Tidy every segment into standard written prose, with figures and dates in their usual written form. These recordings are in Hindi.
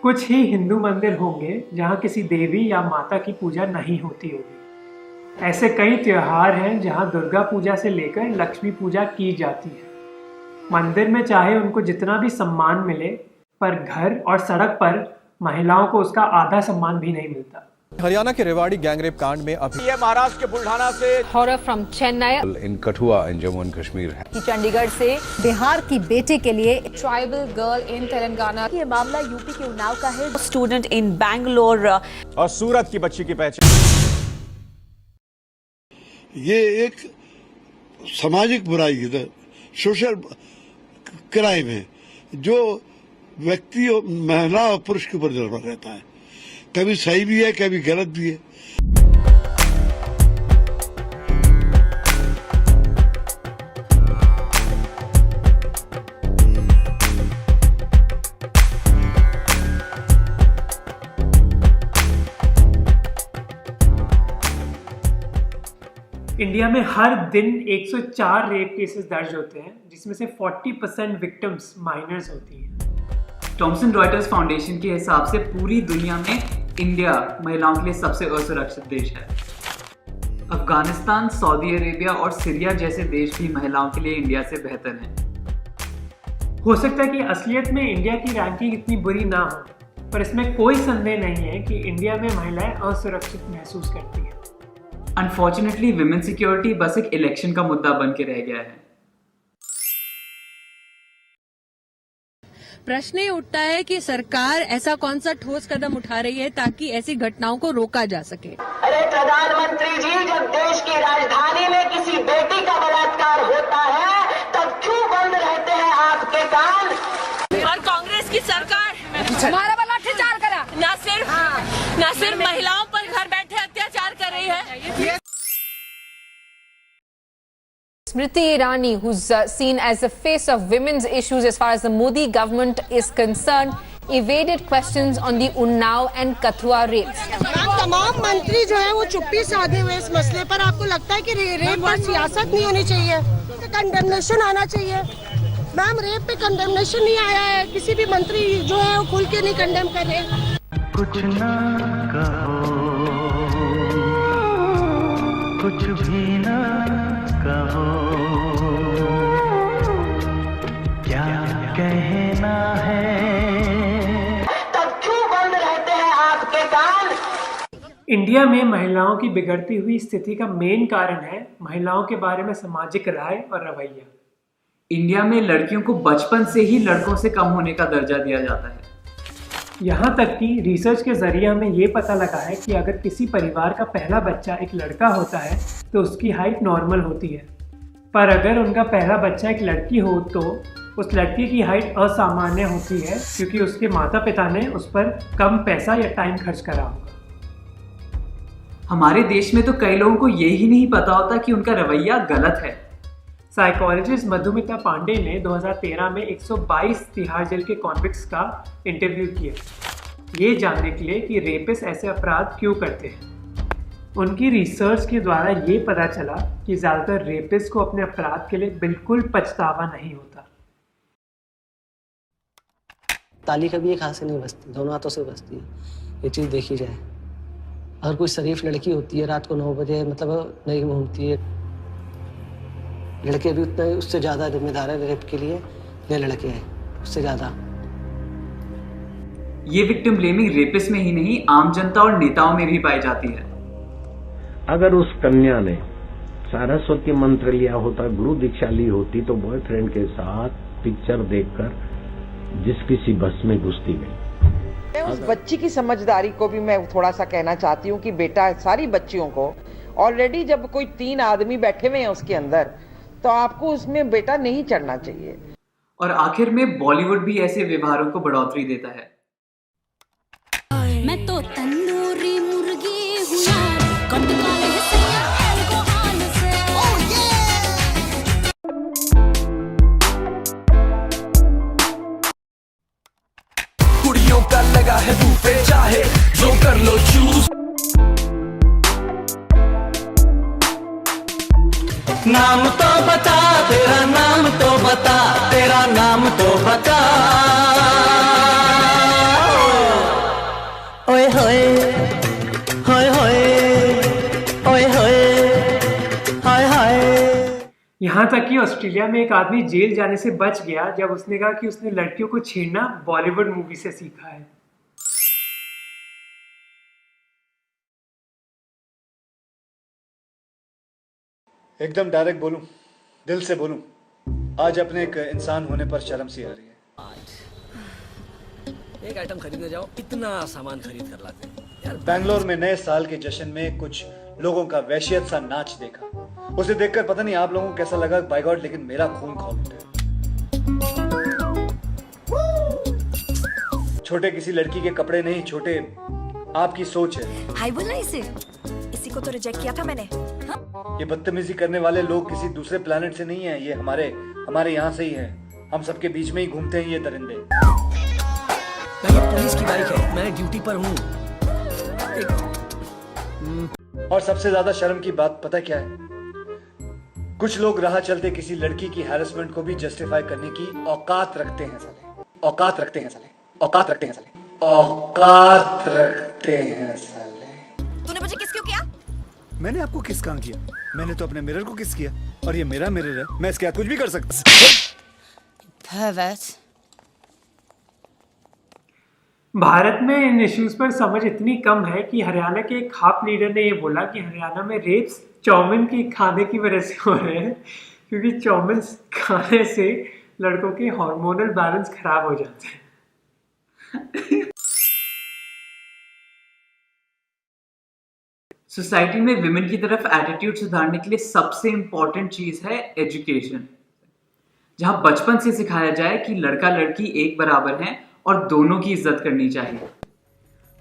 कुछ ही हिंदू मंदिर होंगे जहाँ किसी देवी या माता की पूजा नहीं होती होगी। ऐसे कई त्योहार हैं जहाँ दुर्गा पूजा से लेकर लक्ष्मी पूजा की जाती है। मंदिर में चाहे उनको जितना भी सम्मान मिले, पर घर और सड़क पर महिलाओं को उसका आधा सम्मान भी नहीं मिलता। हरियाणा के रेवाड़ी गैंगरेप कांड में अभी ये महाराष्ट्र के बुल्ढाना से horror from Chennai in Kathua in Jammu and Kashmir है। चंडीगढ़ से बिहार की बेटी के लिए ट्राइबल गर्ल इन तेलंगाना। ये मामला यूपी के उन्नाव का है। स्टूडेंट इन बैंगलोर और सूरत की बच्ची की पहचान। ये एक सामाजिक बुराई है, सोशल क्राइम है जो व्यक्ति और महिला और पुरुष के ऊपर निर्भर रहता है। कभी सही भी है, कभी गलत भी है। इंडिया में हर दिन 104 रेप केसेस दर्ज होते हैं, जिसमें से 40% विक्टिम्स माइनर्स होती हैं। थॉमसन रॉयटर्स फाउंडेशन के हिसाब से पूरी दुनिया में इंडिया महिलाओं के लिए सबसे असुरक्षित देश है। अफगानिस्तान, सऊदी अरेबिया और सीरिया जैसे देश भी महिलाओं के लिए इंडिया से बेहतर हैं। हो सकता है कि असलियत में इंडिया की रैंकिंग इतनी बुरी ना हो, पर इसमें कोई संदेह नहीं है कि इंडिया में महिलाएं असुरक्षित महसूस करती हैं। अनफॉर्चुनेटली विमेन सिक्योरिटी बस एक इलेक्शन का मुद्दा बन के रह गया है। प्रश्न ये उठता है कि सरकार ऐसा कौन सा ठोस कदम उठा रही है ताकि ऐसी घटनाओं को रोका जा सके। अरे प्रधानमंत्री जी, जब देश की राजधानी में किसी बेटी का बलात्कार होता है तब क्यों बंद रहते हैं आपके कान? और कांग्रेस की सरकार हमारा लाठीचार्ज करा, न सिर्फ महिलाओं पर घर बैठे अत्याचार कर रही है। Smriti Irani, who's seen as the face of women's issues as far as the Modi government is concerned, evaded questions on the Unnao and Kathua rapes. तमाम मंत्री जो है वो चुप्पी साधे हुए इस मसले पर। आपको लगता है कि रेप पर सियासत नहीं होनी चाहिए, कंडेमनेशन आना चाहिए? मैम, रेप पे कंडेमनेशन नहीं आया है। किसी भी मंत्री जो है वो खुल के नहीं कंडेम कर रहे। कुछ ना कहो, कुछ भी ना कहो, क्या कहना है? तब क्यों बंद रहते हैं आपके कान? इंडिया में महिलाओं की बिगड़ती हुई स्थिति का मेन कारण है महिलाओं के बारे में सामाजिक राय और रवैया। इंडिया में लड़कियों को बचपन से ही लड़कों से कम होने का दर्जा दिया जाता है। यहाँ तक कि रिसर्च के जरिए हमें ये पता लगा है कि अगर किसी परिवार का पहला बच्चा एक लड़का होता है तो उसकी हाइट नॉर्मल होती है, पर अगर उनका पहला बच्चा एक लड़की हो तो उस लड़की की हाइट असामान्य होती है, क्योंकि उसके माता पिता ने उस पर कम पैसा या टाइम खर्च करा होगा। हमारे देश में तो कई लोगों को यही नहीं पता होता कि उनका रवैया गलत है। साइकोलॉजिस्ट मधुमिता पांडे ने 2013 में 122 तिहाड़ जेल के कॉन्विक्ट्स का इंटरव्यू किया, ये जानने के लिए कि रेपिस्ट ऐसे अपराध क्यों करते हैं। उनकी रिसर्च के द्वारा ये पता चला कि ज़्यादातर रेपिस्ट को अपने अपराध के लिए बिल्कुल पछतावा नहीं होता। ताली कभी एक हाथ से नहीं बजती, दोनों हाथों से बजती है। ये चीज़ देखी जाए। अगर कोई शरीफ लड़की होती है, रात को 9 बजे मतलब नहीं घूमती है, लड़के भी उतना उससे ज़्यादा जिम्मेदार है रेप के लिए, ये लड़के हैं उससे ज़्यादा। ये विक्टिम ब्लेमिंग रेपिस्ट में ही नहीं, आम जनता और नेताओं में भी पाई जाती है। अगर उस कन्या ने सरस्वती मंत्र लिया होता, गुरु दीक्षा ली होती, तो बॉयफ्रेंड के साथ पिक्चर देखकर जिस किसी बस में घुसती गई। उस बच्ची की समझदारी को भी मैं थोड़ा सा कहना चाहती हूँ कि बेटा, सारी बच्चियों को ऑलरेडी जब कोई 3 आदमी बैठे हुए हैं उसके अंदर, तो आपको उसमें बेटा नहीं चढ़ना चाहिए। और आखिर में बॉलीवुड भी ऐसे व्यवहारों को बढ़ोतरी देता है। मैं तो तंदूरी मुर्गी हूँ यार, कटकाले सैया अल्कोहल से। ओह ये कुड़ियों का लगा है बूफे, चाहे जो कर लो चूज। नाम तो बता, तेरा नाम तो बता, तेरा नाम तो बता। यहाँ तक कि ऑस्ट्रेलिया में एक आदमी जेल जाने से बच गया जब उसने कहा कि उसने लड़कियों को छेड़ना बॉलीवुड मूवी से सीखा है। एकदम डायरेक्ट बोलूं, दिल से बोलूं, आज अपने एक इंसान होने पर शर्म सी आ रही है। एक आइटम खरीदने जाओ, इतना सामान खरीद कर लाते हैं यार। बैंगलोर में नए साल के जश्न में कुछ लोगों का वहशियत सा नाच देखा। उसे देखकर पता नहीं आप लोगों को कैसा लगा, बाय गॉड, लेकिन मेरा खून खौल उठा। छोटे किसी लड़की के कपड़े नहीं, छोटे आपकी सोच है। हाय बोलना इसी को तो रिजेक्ट किया था मैंने। ये बदतमीजी करने वाले लोग किसी दूसरे प्लेनेट से नहीं है, ये हमारे यहाँ से ही है। हम सबके बीच में ही घूमते हैं ये दरिंदे। ये पुलिस की बाइक है, मैं ड्यूटी पर हूँ। और सबसे ज्यादा शर्म की बात पता क्या है? कुछ लोग राह चलते किसी लड़की की हैरेसमेंट को भी जस्टिफाई करने की औकात रखते हैं साले। औकात रखते हैं साले। औकात रखते हैं साले। औकात रखते हैं साले। तूने मुझे किस क्यों किया? मैंने आपको किस कहाँ किया? मैंने तो अपने मिरर को किस किया, और ये मेरा मिरर है, मैं इसके साथ कुछ भी कर सकता। भारत में इन इश्यूज पर समझ इतनी कम है कि हरियाणा के एक खाप लीडर ने ये बोला कि हरियाणा में रेप्स चाउमीन के खाने की वजह से हो रहे हैं, क्योंकि चाउमीन खाने से लड़कों के हार्मोनल बैलेंस खराब हो जाते हैं। सोसाइटी में विमेन की तरफ एटीट्यूड सुधारने के लिए सबसे इंपॉर्टेंट चीज है एजुकेशन, जहां बचपन से सिखाया जाए कि लड़का लड़की एक बराबर हैं और दोनों की इज्जत करनी चाहिए।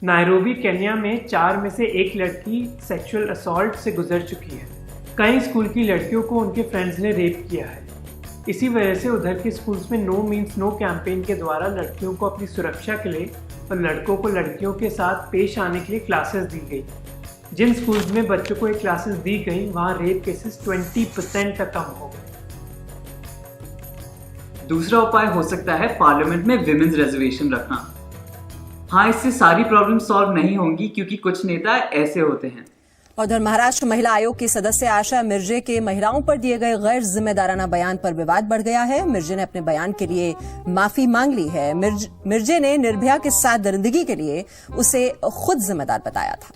नायरोबी केन्या में 4 में से 1 लड़की सेक्सुअल असॉल्ट से गुजर चुकी है। कई स्कूल की लड़कियों को उनके फ्रेंड्स ने रेप किया है। इसी वजह से उधर के स्कूल्स में नो मीन्स नो कैंपेन के द्वारा लड़कियों को अपनी सुरक्षा के लिए और लड़कों को लड़कियों के साथ पेश आने के लिए क्लासेस दी गई। जिन स्कूल्स में बच्चों को ये क्लासेस दी गई वहाँ रेप केसेस 20% तक कम हो गए। दूसरा उपाय हो सकता है पार्लियामेंट में विमेन्स रिजर्वेशन रखना। हाँ, इससे सारी प्रॉब्लम सॉल्व नहीं होंगी, क्योंकि कुछ नेता ऐसे होते हैं। उधर महाराष्ट्र महिला आयोग की सदस्य आशा मिर्जे के महिलाओं पर दिए गए गैर जिम्मेदाराना बयान पर विवाद बढ़ गया है। मिर्जे ने अपने बयान के लिए माफी मांग ली है। मिर्जे ने निर्भया के साथ दरिंदगी के लिए उसे खुद जिम्मेदार बताया था।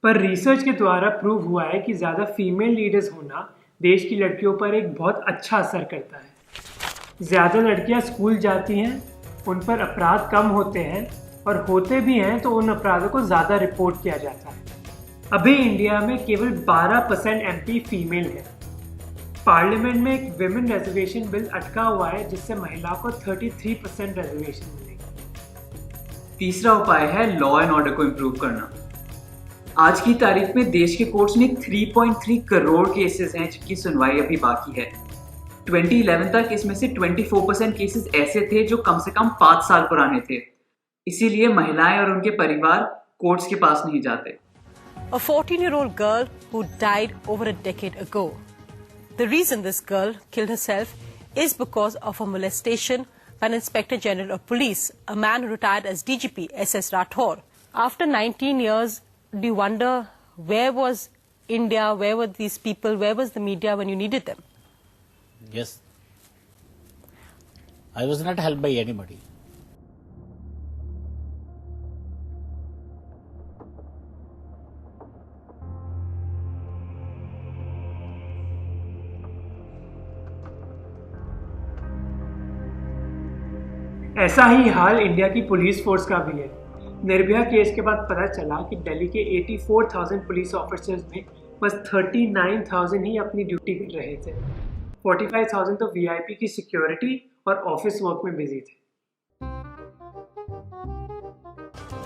पर रिसर्च के द्वारा प्रूव हुआ है कि ज्यादा फीमेल लीडर्स होना देश की लड़कियों पर एक बहुत अच्छा असर करता है। ज्यादा लड़कियां स्कूल जाती हैं, उन पर अपराध कम होते हैं, और होते भी हैं तो उन अपराधों को ज्यादा रिपोर्ट किया जाता है। अभी इंडिया में केवल 12% MP फीमेल है। पार्लियामेंट में एक विमेन रिजर्वेशन बिल अटका हुआ है, जिससे महिलाओं को 33% रिजर्वेशन मिलेगी। तीसरा उपाय है लॉ एंड ऑर्डर को इम्प्रूव करना। आज की तारीख में देश के कोर्ट्स में 3.3 करोड़ केसेस हैं जिनकी सुनवाई अभी बाकी है। 2011 तक इसमें से 24% केसेस ऐसे थे जो कम से कम 5 साल पुराने थे। इसीलिए महिलाएं और उनके परिवार कोर्ट्स के पास नहीं जाते। A 14-year-old girl who died over a decade ago. The reason this girl killed herself is because of a molestation by an Inspector General of Police, a man who retired as DGP SS Rathore. After 19 years, do you wonder where was India, where were these people, where was the media when you needed them? Yes. I was not helped by anybody. ऐसा ही हाल इंडिया की पुलिस फोर्स का भी है। निर्भया केस के बाद पता चला कि दिल्ली के 84,000 पुलिस ऑफिसर्स में बस 39,000 ही अपनी ड्यूटी कर रहे थे। 45,000 तो VIP की सिक्योरिटी और ऑफिस वर्क में बिजी थे।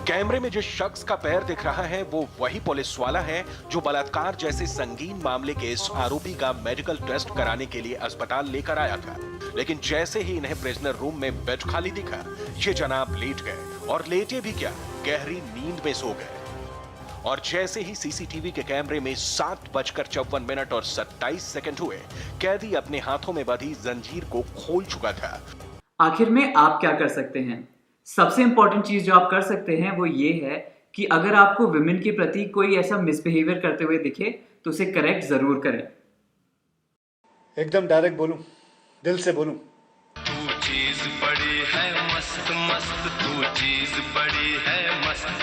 कैमरे में जिस शख्स का पैर दिख रहा है वो वही पुलिस वाला है जो बलात्कार जैसे संगीन मामले के इस आरोपी का मेडिकल टेस्ट कराने के लिए अस्पताल लेकर आया था। लेकिन जैसे ही इन्हें प्रिजनर रूम में बेड खाली दिखा, ये जनाब लेट गए, और लेटे भी क्या, गहरी नींद में सो गए। और जैसे ही CCTV के कैमरे में 7:54 और 27 सेकंड हुए, कैदी अपने हाथों में बंधी जंजीर को खोल चुका था। आखिर में आप क्या कर सकते हैं? सबसे इंपॉर्टेंट चीज जो आप कर सकते हैं वो ये है कि अगर आपको विमेन के प्रति कोई ऐसा मिसबिहेवियर करते हुए दिखे तो उसे करेक्ट जरूर करें। एकदम डायरेक्ट बोलूं, दिल से बोलूं, तू चीज बड़ी है मस्त मस्त, तू चीज बड़ी है मस्त,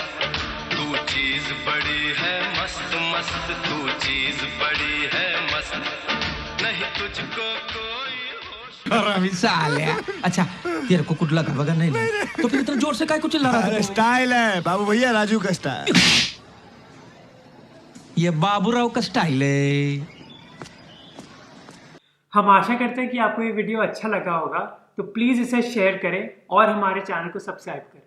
तू चीज बड़ी है मस्त मस्त, तू चीज बड़ी है मस्त, नहीं तुझको कोई साले। अच्छा तेरे को कुछ लगा वगैरह नहीं लगा तो फिर इतना जोर से काय को चिल्ला रहा था? स्टाइल है बाबू भैया, राजू का स्टाइल। ये बाबूराव का स्टाइल है। हम आशा करते हैं कि आपको ये वीडियो अच्छा लगा होगा, तो प्लीज़ इसे शेयर करें और हमारे चैनल को सब्सक्राइब करें।